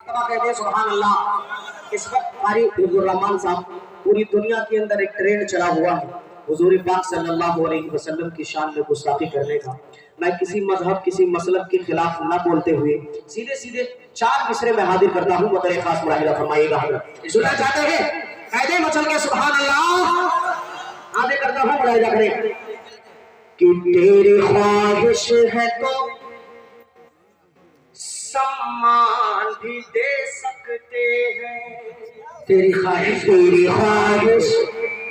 कहते सुभान अल्लाह। इस वक्त कारी अब्दुर्रहमान साहब पूरी दुनिया के अंदर एक ट्रेंड चला हुआ है हुजूर पाक सल्लल्लाहु अलैहि वसल्लम की शान में गुस्ताखी करने का। मैं किसी मजहब किसी मसलब के खिलाफ न बोलते हुए सीधे सीधे 4 मिसरे में हाजिर करता हूँ। बतौर खास मुलाहिजा फरमाइएगा। सुनना चाहते हैं कहते मचल के सुभान अल्लाह हाजिर करता हूँ, मुलाहिजा करें कि तेरी ख्वाहिश है तो सम्मान भी दे सकते हैं। तेरी ख्वाहिश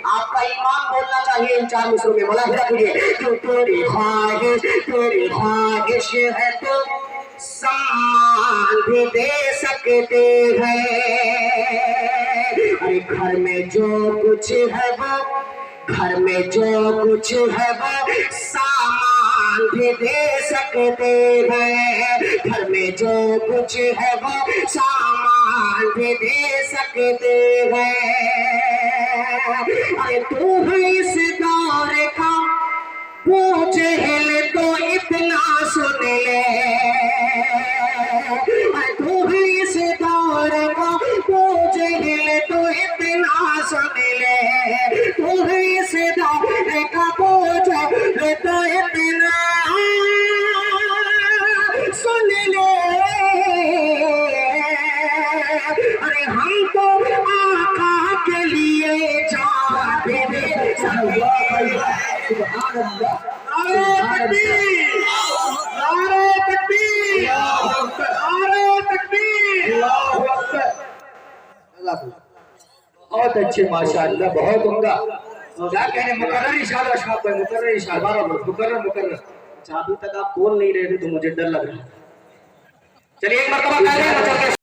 आपका ईमान बोलना चाहिए इन 4 मिसरों में। मुलाहिजा कीजिए कि तेरी ख्वाहिश है तो सम्मान भी दे सकते हैं। अरे घर में जो कुछ है वो सामान भी दे सकते हैं। घर में जो कुछ है वो सामान भी दे सकते हैं। अरे तू है इस दौर का वो जहल तो इतना सुन ले। अरे तू है इस दौर का वो जहल तो इतना सुन ले। तू है इस दौर का वो जहल तो इतना सुन ले। अरे हम तो आका के लिए जान दे दे। सुभान अल्लाह। नारे तकबीर, नारे तकबीर, नारे तकबीर, अल्लाहु अकबर। बहुत अच्छे माशाअल्लाह, बहुत उम्दा। क्या कहने मुकर्रर इशारा शाह पर मुकर्रर इशारा बराबर मुकर्रर। अभी तक आप बोल नहीं रहे थे तो मुझे डर लग रहा है। चलिए एक मरतबा कह रहे हैं।